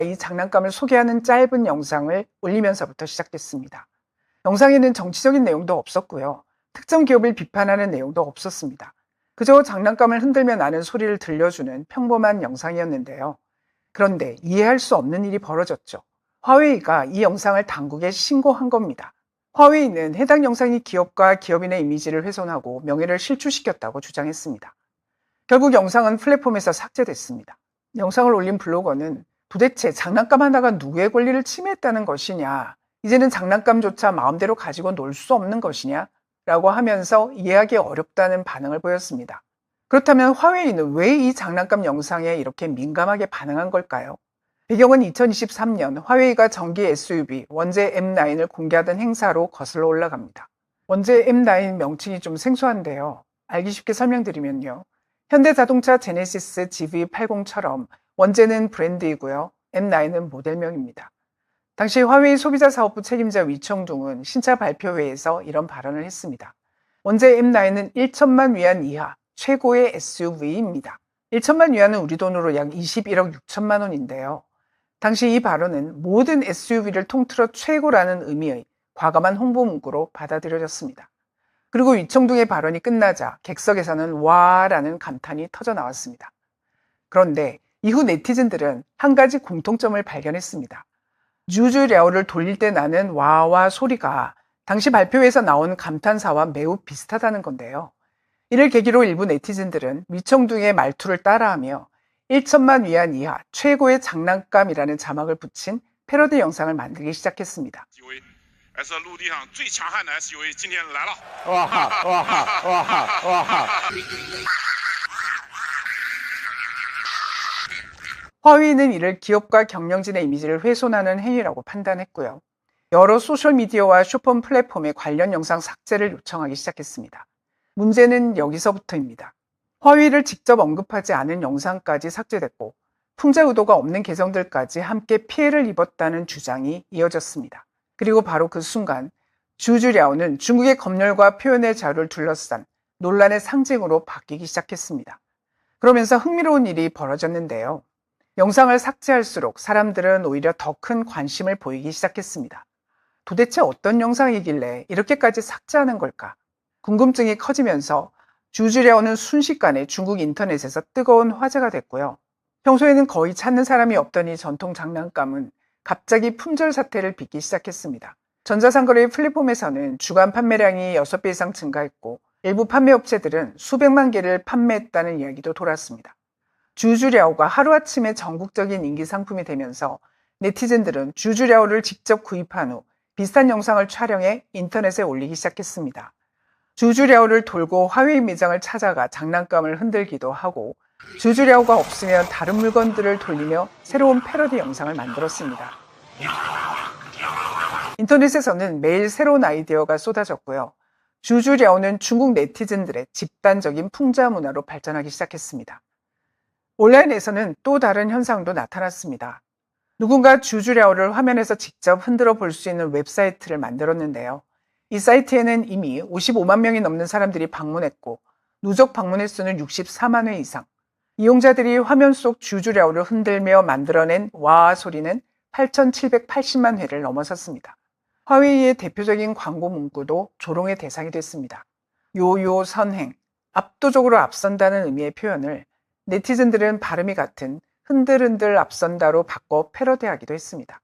이 장난감을 소개하는 짧은 영상을 올리면서부터 시작됐습니다. 영상에는 정치적인 내용도 없었고요. 특정 기업을 비판하는 내용도 없었습니다. 그저 장난감을 흔들며 나는 소리를 들려주는 평범한 영상이었는데요. 그런데 이해할 수 없는 일이 벌어졌죠. 화웨이가 이 영상을 당국에 신고한 겁니다. 화웨이는 해당 영상이 기업과 기업인의 이미지를 훼손하고 명예를 실추시켰다고 주장했습니다. 결국 영상은 플랫폼에서 삭제됐습니다. 영상을 올린 블로거는 도대체 장난감 하나가 누구의 권리를 침해했다는 것이냐, 이제는 장난감조차 마음대로 가지고 놀 수 없는 것이냐 라고 하면서 이해하기 어렵다는 반응을 보였습니다. 그렇다면 화웨이는 왜 이 장난감 영상에 이렇게 민감하게 반응한 걸까요? 배경은 2023년 화웨이가 전기 SUV 원제 M9을 공개하던 행사로 거슬러 올라갑니다. 원제 M9 명칭이 좀 생소한데요. 알기 쉽게 설명드리면요. 현대자동차 제네시스 GV80처럼 원제는 브랜드이고요. M9은 모델명입니다. 당시 화웨이 소비자사업부 책임자 위청둥은 신차 발표회에서 이런 발언을 했습니다. 원제 M9은 1천만 위안 이하 최고의 SUV입니다. 1천만 위안은 우리 돈으로 약 21억 6천만 원인데요. 당시 이 발언은 모든 SUV를 통틀어 최고라는 의미의 과감한 홍보 문구로 받아들여졌습니다. 그리고 위청둥의 발언이 끝나자 객석에서는 와라는 감탄이 터져 나왔습니다. 그런데 이후 네티즌들은 한 가지 공통점을 발견했습니다. 주주랴오를 돌릴 때 나는 와와 소리가 당시 발표회에서 나온 감탄사와 매우 비슷하다는 건데요. 이를 계기로 일부 네티즌들은 위청둥의 말투를 따라하며 1천만 위안 이하 최고의 장난감이라는 자막을 붙인 패러디 영상을 만들기 시작했습니다. 화웨이는 이를 기업과 경영진의 이미지를 훼손하는 행위라고 판단했고요. 여러 소셜미디어와 쇼폰 플랫폼의 관련 영상 삭제를 요청하기 시작했습니다. 문제는 여기서부터입니다. 화웨이를 직접 언급하지 않은 영상까지 삭제됐고 풍자 의도가 없는 계정들까지 함께 피해를 입었다는 주장이 이어졌습니다. 그리고 바로 그 순간 주주랴오는 중국의 검열과 표현의 자유를 둘러싼 논란의 상징으로 바뀌기 시작했습니다. 그러면서 흥미로운 일이 벌어졌는데요. 영상을 삭제할수록 사람들은 오히려 더 큰 관심을 보이기 시작했습니다. 도대체 어떤 영상이길래 이렇게까지 삭제하는 걸까? 궁금증이 커지면서 주주랴오는 순식간에 중국 인터넷에서 뜨거운 화제가 됐고요. 평소에는 거의 찾는 사람이 없던 이 전통 장난감은 갑자기 품절 사태를 빚기 시작했습니다. 전자상거래 플랫폼에서는 주간 판매량이 6배 이상 증가했고 일부 판매업체들은 수백만 개를 판매했다는 이야기도 돌았습니다. 주주랴오가 하루아침에 전국적인 인기 상품이 되면서 네티즌들은 주주랴오를 직접 구입한 후 비슷한 영상을 촬영해 인터넷에 올리기 시작했습니다. 주주랴오를 돌고 화웨이 매장을 찾아가 장난감을 흔들기도 하고 주주랴오가 없으면 다른 물건들을 돌리며 새로운 패러디 영상을 만들었습니다. 인터넷에서는 매일 새로운 아이디어가 쏟아졌고요. 주주랴오는 중국 네티즌들의 집단적인 풍자 문화로 발전하기 시작했습니다. 온라인에서는 또 다른 현상도 나타났습니다. 누군가 주주랴오를 화면에서 직접 흔들어 볼 수 있는 웹사이트를 만들었는데요. 이 사이트에는 이미 55만 명이 넘는 사람들이 방문했고 누적 방문 횟수는 64만 회 이상, 이용자들이 화면 속 주주랴오를 흔들며 만들어낸 와 소리는 8,780만 회를 넘어섰습니다. 화웨이의 대표적인 광고 문구도 조롱의 대상이 됐습니다. 요요 선행, 압도적으로 앞선다는 의미의 표현을 네티즌들은 발음이 같은 흔들흔들 앞선다로 바꿔 패러디하기도 했습니다.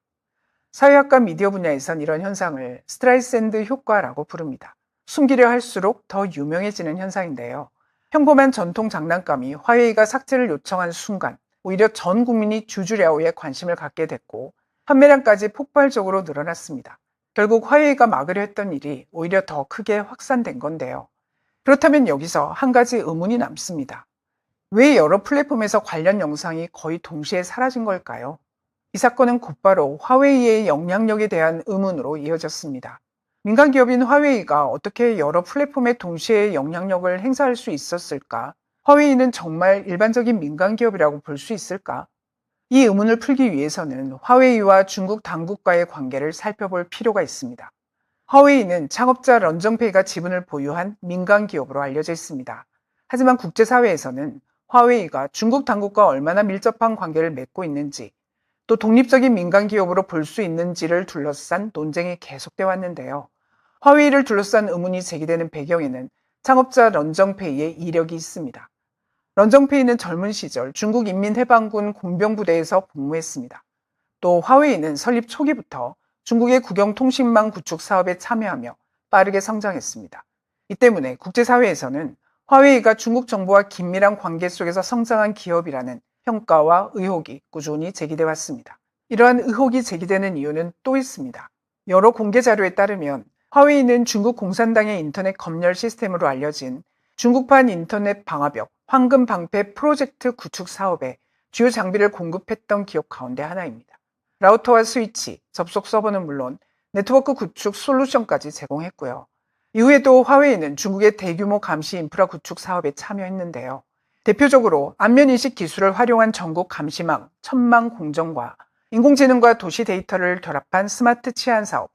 사회학과 미디어 분야에선 이런 현상을 스트라이샌드 효과라고 부릅니다. 숨기려 할수록 더 유명해지는 현상인데요. 평범한 전통 장난감이 화웨이가 삭제를 요청한 순간 오히려 전 국민이 주주랴오에 관심을 갖게 됐고 판매량까지 폭발적으로 늘어났습니다. 결국 화웨이가 막으려 했던 일이 오히려 더 크게 확산된 건데요. 그렇다면 여기서 한 가지 의문이 남습니다. 왜 여러 플랫폼에서 관련 영상이 거의 동시에 사라진 걸까요? 이 사건은 곧바로 화웨이의 영향력에 대한 의문으로 이어졌습니다. 민간 기업인 화웨이가 어떻게 여러 플랫폼에 동시에 영향력을 행사할 수 있었을까? 화웨이는 정말 일반적인 민간 기업이라고 볼 수 있을까? 이 의문을 풀기 위해서는 화웨이와 중국 당국과의 관계를 살펴볼 필요가 있습니다. 화웨이는 창업자 런정페이가 지분을 보유한 민간 기업으로 알려져 있습니다. 하지만 국제사회에서는 화웨이가 중국 당국과 얼마나 밀접한 관계를 맺고 있는지, 또 독립적인 민간 기업으로 볼 수 있는지를 둘러싼 논쟁이 계속돼 왔는데요. 화웨이를 둘러싼 의문이 제기되는 배경에는 창업자 런정페이의 이력이 있습니다. 런정페이는 젊은 시절 중국 인민해방군 공병부대에서 복무했습니다. 또 화웨이는 설립 초기부터 중국의 국영통신망 구축 사업에 참여하며 빠르게 성장했습니다. 이 때문에 국제사회에서는 화웨이가 중국 정부와 긴밀한 관계 속에서 성장한 기업이라는 평가와 의혹이 꾸준히 제기돼 왔습니다. 이러한 의혹이 제기되는 이유는 또 있습니다. 여러 공개 자료에 따르면 화웨이는 중국 공산당의 인터넷 검열 시스템으로 알려진 중국판 인터넷 방화벽 황금 방패 프로젝트 구축 사업에 주요 장비를 공급했던 기업 가운데 하나입니다. 라우터와 스위치, 접속 서버는 물론 네트워크 구축 솔루션까지 제공했고요. 이후에도 화웨이는 중국의 대규모 감시 인프라 구축 사업에 참여했는데요. 대표적으로 안면인식 기술을 활용한 전국 감시망, 천망 공정과 인공지능과 도시 데이터를 결합한 스마트 치안 사업,